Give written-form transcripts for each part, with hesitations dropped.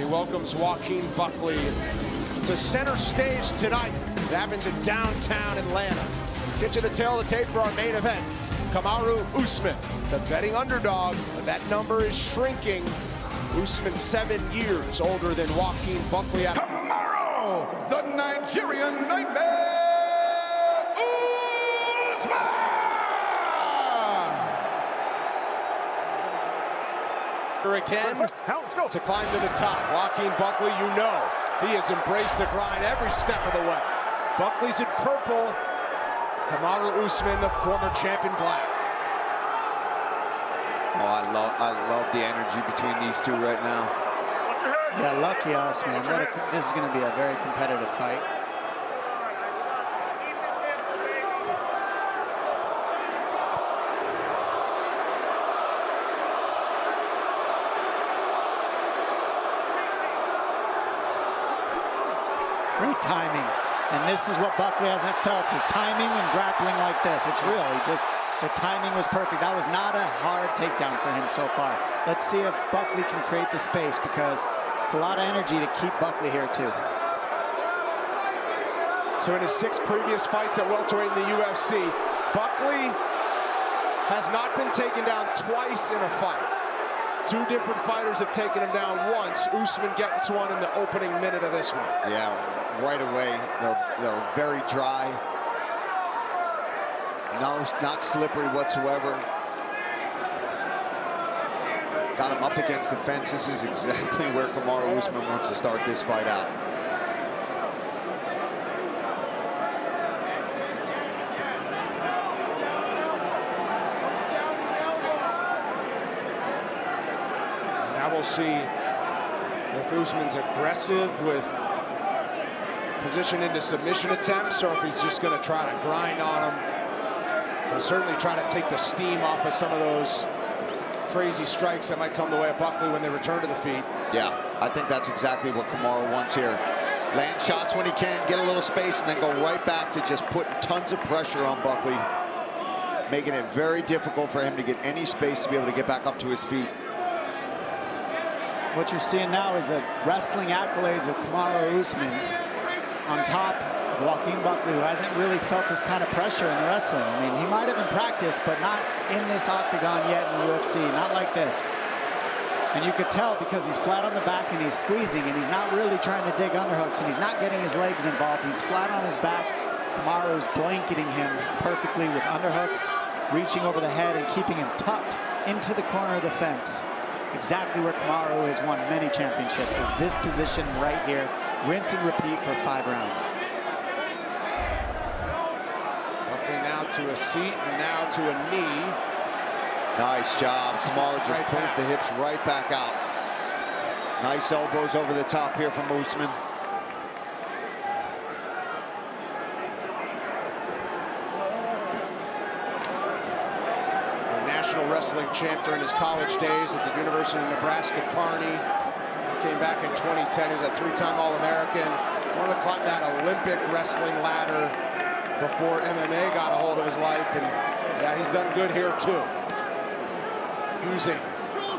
welcomes Joaquin Buckley to center stage tonight. It happens in downtown Atlanta. Let's get you the tail of the tape for our main event. Kamaru Usman, the betting underdog, but that number is shrinking. Usman 7 years older than Joaquin Buckley. Kamaru, the Nigerian nightmare, Usman! Again, to climb to the top. Joaquin Buckley, you know, he has embraced the grind every step of the way. Buckley's in purple. Kamaru Usman, the former champion, black. Oh, I love the energy between these two right now. Yeah, lucky us, man. This is going to be a very competitive fight. Great timing. And this is what Buckley hasn't felt, his timing and grappling like this. It's real. The timing was perfect. That was not a hard takedown for him so far. Let's see if Buckley can create the space, because it's a lot of energy to keep Buckley here too. So in his 6 previous fights at welterweight in the UFC, Buckley has not been taken down twice in a fight. 2 different fighters have taken him down once. Usman gets one in the opening minute of this one. Yeah, right away. They're very dry. No, not slippery whatsoever. Got him up against the fence. This is exactly where Kamaru Usman wants to start this fight out. Now we'll see if Usman's aggressive with position into submission attempts, or if he's just going to try to grind on him. And certainly try to take the steam off of some of those crazy strikes that might come the way of Buckley when they return to the feet. Yeah, I think that's exactly what Kamaru wants here. Land shots when he can, get a little space, and then go right back to just putting tons of pressure on Buckley, making it very difficult for him to get any space to be able to get back up to his feet. What you're seeing now is a wrestling accolades of Kamaru Usman on top of Joaquin Buckley, who hasn't really felt this kind of pressure in the wrestling. I mean, he might have in practice, but not in this octagon yet in the UFC, not like this. And you could tell because he's flat on the back and he's squeezing, and he's not really trying to dig underhooks, and he's not getting his legs involved. He's flat on his back. Kamaru's blanketing him perfectly with underhooks, reaching over the head and keeping him tucked into the corner of the fence. Exactly where Kamaru has won many championships, is this position right here. Rinse and repeat for 5 rounds. Buckley now to a seat and now to a knee. Nice job. Kamaru just Right pulls back. the hips right back out. Nice elbows over the top here from Usman. National wrestling champ during his college days at the University of Nebraska, Kearney. He came back in 2010. He was a 3-time All-American. Wanted to climb that Olympic wrestling ladder before MMA got a hold of his life. And yeah, he's done good here too, using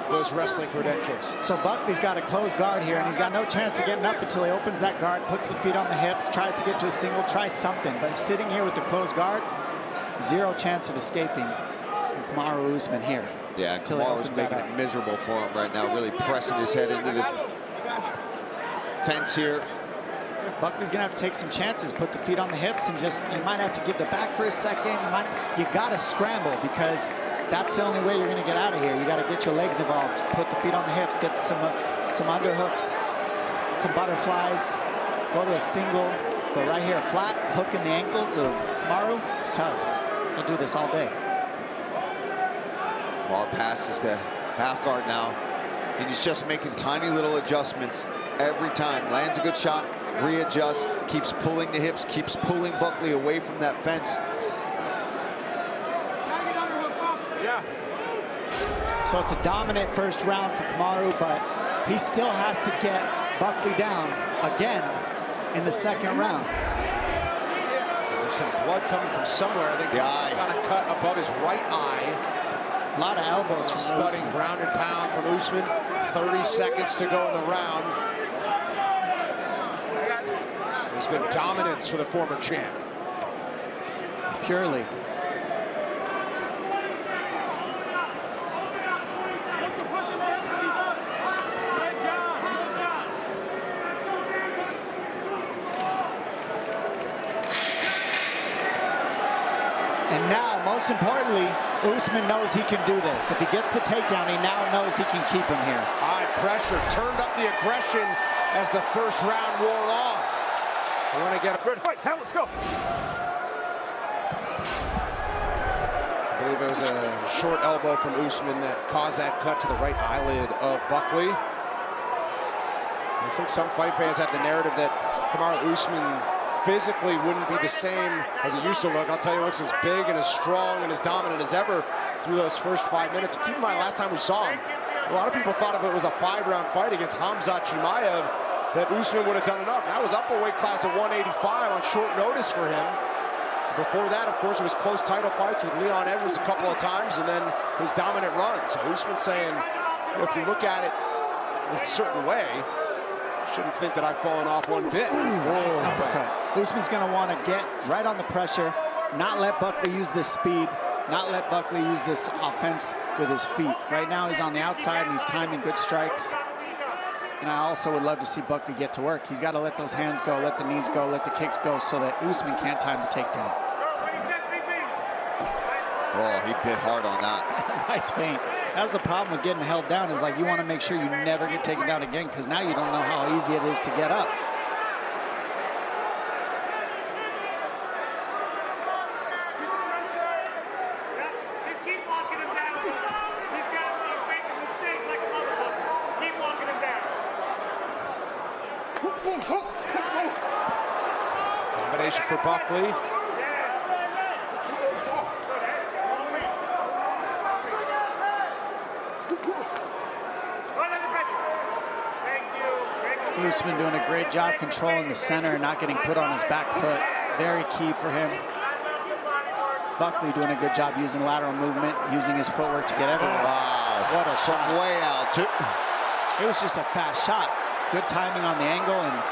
those wrestling credentials. So Buckley's got a closed guard here, and he's got no chance of getting up until he opens that guard, puts the feet on the hips, tries to get to a single, tries something. But sitting here with the closed guard, 0 chance of escaping Kamaru Usman here. Yeah, Kamaru's making it miserable for him right now, really pressing his head into the fence here. Buckley's gonna have to take some chances, put the feet on the hips, and just, you might have to give the back for a second. You gotta scramble, because that's the only way you're gonna get out of here. You gotta get your legs involved, put the feet on the hips, get some underhooks, some butterflies, go to a single, but right here, flat, hook in the ankles of Kamaru. It's tough. He'll do this all day. Kamaru passes to half guard now, and he's just making tiny little adjustments every time. Lands a good shot, readjusts, keeps pulling the hips, keeps pulling Buckley away from that fence. So it's a dominant first round for Kamaru, but he still has to get Buckley down again in the 2nd round. There's some blood coming from somewhere. I think he's got a cut above his right eye. A lot of elbows from Stunning Usman. ground and pound from Usman. 30 seconds to go in the round. There's been dominance for the former champ. Purely. And now, most importantly, Usman knows he can do this. If he gets the takedown, he now knows he can keep him here. High pressure, turned up the aggression as the first round wore on. I want to get a good fight. Now let's go. I believe it was a short elbow from Usman that caused that cut to the right eyelid of Buckley. I think some fight fans have the narrative that Kamaru Usman physically wouldn't be the same as he used to look. I'll tell you, he looks as big and as strong and as dominant as ever through those first 5 minutes. Keep in mind, last time we saw him, a lot of people thought if it was a 5-round fight against Hamzat Chimaev, that Usman would have done enough. That was upper weight class at 185 on short notice for him. Before that, of course, it was close title fights with Leon Edwards a couple of times, and then his dominant run. So Usman's saying, if you look at it in a certain way, shouldn't think that I've fallen off one bit. Nice uppercut. Usman's going to want to get right on the pressure, not let Buckley use this speed, not let Buckley use this offense with his feet. Right now, he's on the outside, and he's timing good strikes. And I also would love to see Buckley get to work. He's got to let those hands go, let the knees go, let the kicks go, so that Usman can't time the takedown. Oh, he bit hard on that. Nice feint. That's the problem with getting held down, is like you want to make sure you never get taken down again, because now you don't know how easy it is to get up. Combination for Buckley. Usman doing a great job controlling the center and not getting put on his back foot. Very key for him. Buckley doing a good job using lateral movement, using his footwork to get everywhere. Wow, what a shot. Way out, too. It was just a fast shot. Good timing on the angle, and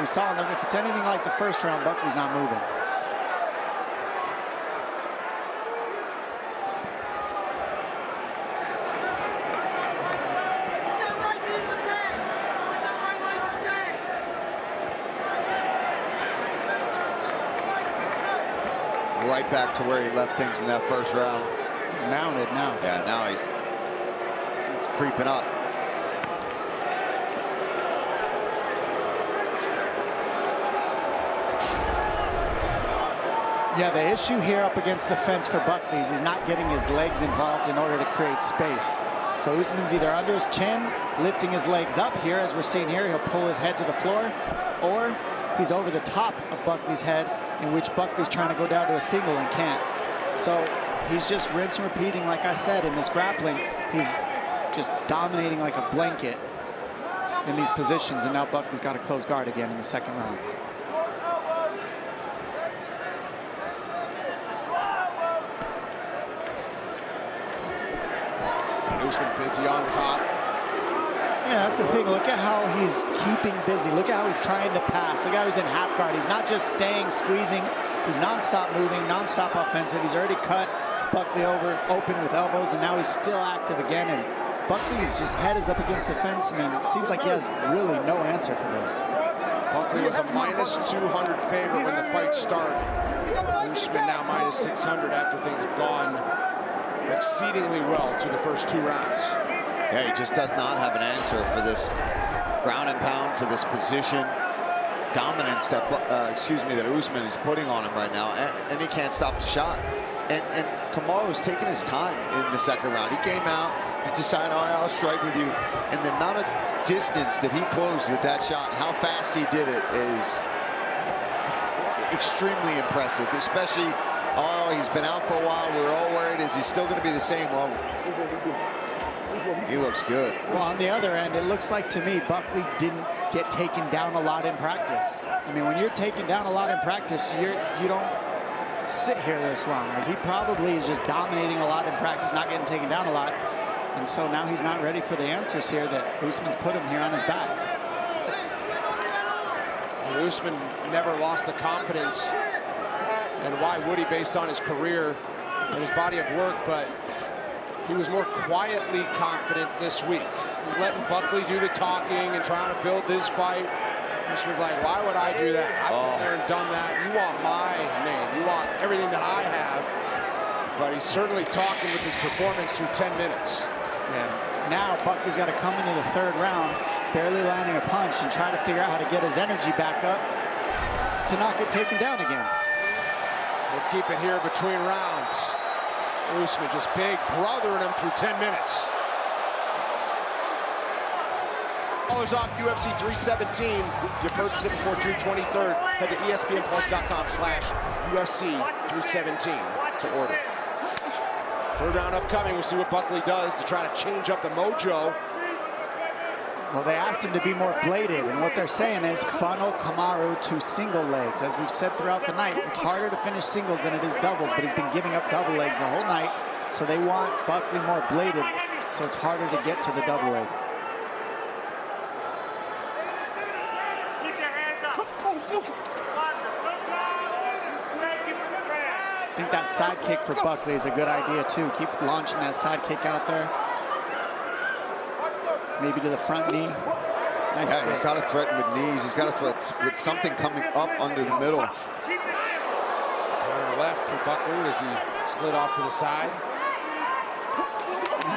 we saw him. If it's anything like the first round, Buckley's not moving. Right back to where he left things in that first round. He's mounted now. Yeah, now he's creeping up. Yeah, the issue here up against the fence for Buckley is he's not getting his legs involved in order to create space. So Usman's either under his chin, lifting his legs up here, as we're seeing here, he'll pull his head to the floor, or he's over the top of Buckley's head, in which Buckley's trying to go down to a single and can't. So he's just rinse and repeating, like I said, in this grappling. He's just dominating like a blanket in these positions, and now Buckley's got to close guard again in the second round. Usman busy on top. Yeah, that's the thing. Look at how he's keeping busy. Look at how he's trying to pass. Look at how he's in half guard. He's not just staying, squeezing. He's nonstop moving, nonstop offensive. He's already cut Buckley open with elbows, and now he's still active again. And Buckley's just head is up against the fence. I mean, it seems like he has really no answer for this. Buckley was a -200 favorite when the fight started. Usman now -600 after things have gone exceedingly well through the first 2 rounds. Yeah, he just does not have an answer for this ground and pound, for this position dominance that that Usman is putting on him right now, and he can't stop the shot. And Kamaru is taking his time in the second round. He came out, he decided, all right, I'll strike with you, and the amount of distance that he closed with that shot and how fast he did it is extremely impressive, especially, oh, he's been out for a while. We're all worried, is he still going to be the same? Well, he looks good. Well, on the other end, it looks like to me Buckley didn't get taken down a lot in practice. I mean, when you're taken down a lot in practice, you don't sit here this long. Like, he probably is just dominating a lot in practice, not getting taken down a lot. And so now he's not ready for the answers here that Usman's put him here on his back. Usman never lost the confidence, and why would he, based on his career and his body of work, but he was more quietly confident this week. He's letting Buckley do the talking and trying to build this fight. Usman's like, why would I do that? I've been there and done that. You want my name. You want everything that I have. But he's certainly talking with his performance through 10 minutes. Yeah. Now Buckley's got to come into the third round, barely landing a punch, and try to figure out how to get his energy back up to not get taken down again. We'll keep it here between rounds. Usman just big brothering him through 10 minutes. $10 off UFC 317. You purchase it before June 23rd. Head to ESPNplus.com/UFC 317 to order. Third round upcoming. We'll see what Buckley does to try to change up the mojo. Well, they asked him to be more bladed, and what they're saying is funnel Kamaru to single legs. As we've said throughout the night, it's harder to finish singles than it is doubles, but he's been giving up double legs the whole night, so they want Buckley more bladed, so it's harder to get to the double leg. I think that side kick for Buckley is a good idea too. Keep launching that side kick out there. Maybe to the front knee. Nice. Yeah, he's got to threaten with knees. He's got to threaten with something coming up under the middle. Turn to the left for Buckley as he slid off to the side.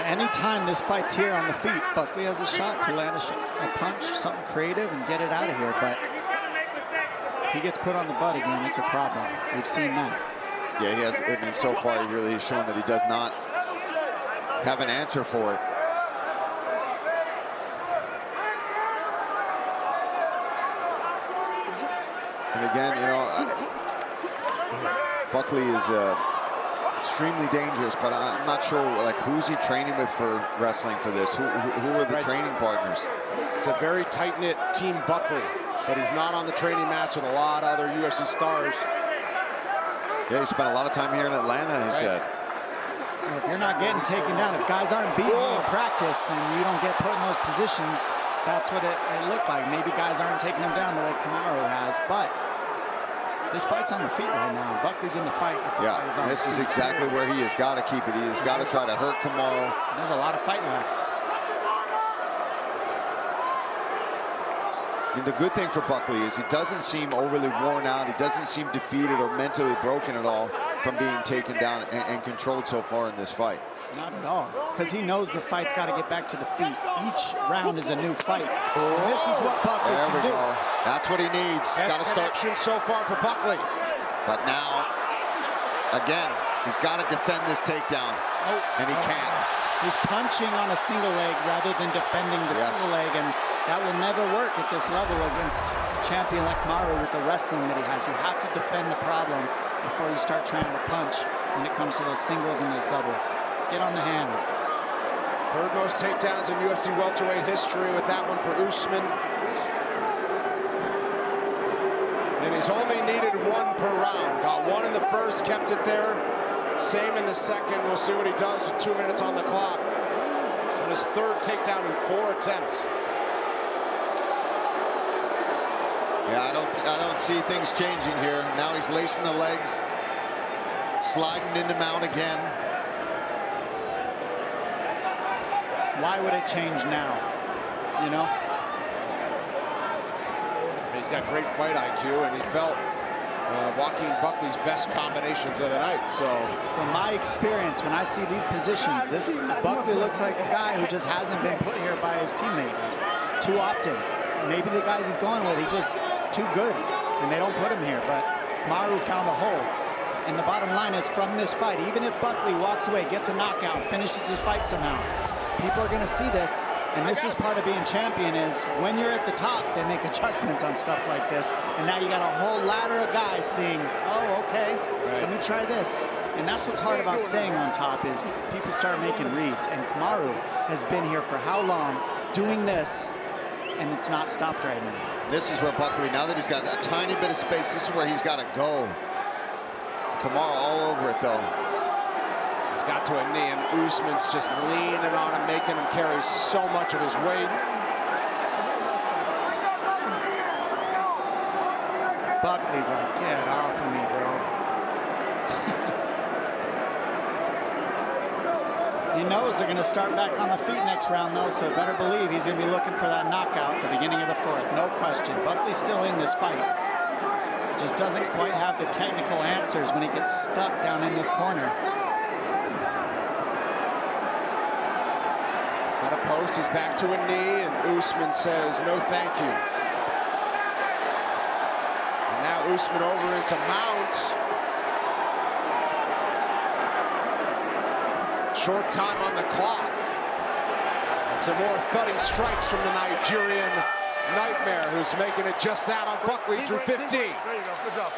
Anytime this fight's here on the feet, Buckley has a shot to land a punch, something creative, and get it out of here. But if he gets put on the butt again, it's a problem. We've seen that. Yeah, he has. I mean, so far he really has shown that he does not have an answer for it. And again, you know, Buckley is extremely dangerous, but I'm not sure, like, who's he training with for wrestling for this? Who are the training partners? It's a very tight-knit team, Buckley, but he's not on the training mats with a lot of other UFC stars. Yeah, he spent a lot of time here in Atlanta, he said. Well, if you're not getting taken down, if guys aren't beating you in practice, then you don't get put in those positions. That's what it looked like. Maybe guys aren't taking him down the way Kamaru has, but this fight's on the feet right now. Buckley's in the fight. Yeah, this is exactly where he has got to keep it. He has got to try to hurt Kamaru. There's a lot of fight left. I mean, the good thing for Buckley is he doesn't seem overly worn out. He doesn't seem defeated or mentally broken at all from being taken down and controlled so far in this fight. Not at all, because he knows the fight's got to get back to the feet. Each round is a new fight. This is what Buckley can do. Go. That's what he needs. He's got to start so far for Buckley. But now, again, he's got to defend this takedown, and he can't. He's punching on a single leg rather than defending the single leg, and that will never work at this level against a champion like Kamaru with the wrestling that he has. You have to defend the problem before you start trying to punch when it comes to those singles and those doubles. Get on the hands. Third most takedowns in UFC welterweight history with that one for Usman. And he's only needed one per round. Got one in the first, kept it there. Same in the second. We'll see what he does with 2 minutes on the clock. On his third takedown in 4 attempts. Yeah, I don't see things changing here. Now he's lacing the legs, sliding into mount again. Why would it change now? You know? He's got great fight IQ, and he felt Joaquin Buckley's best combinations of the night. So, from my experience, when I see these positions, this Buckley looks like a guy who just hasn't been put here by his teammates too often. Maybe the guys he's going with, he's just too good, and they don't put him here. But Kamaru found a hole. And the bottom line is, from this fight, even if Buckley walks away, gets a knockout, finishes his fight somehow, people are going to see this. And this is part of being champion, is when you're at the top, they make adjustments on stuff like this. And now you got a whole ladder of guys seeing, oh, okay, let me try this. And that's what's hard about staying on top, is people start making reads. And Kamaru has been here for how long doing this, and it's not stopped right now. This is where Buckley, now that he's got a tiny bit of space, this is where he's got to go. Kamaru all over it, though. He's got to a knee, and Usman's just leaning on him, making him carry so much of his weight. Buckley's like, get off of me, bro. He knows they're going to start back on the feet next round, though, so better believe he's going to be looking for that knockout at the beginning of the fourth. No question. Buckley's still in this fight. Just doesn't quite have the technical answers when he gets stuck down in this corner. At a post, he's back to a knee, and Usman says, no thank you. And now Usman over into mount. Short time on the clock. And some more thudding strikes from the Nigerian Nightmare, who's making it just that on Buckley through 15. There you go, good job.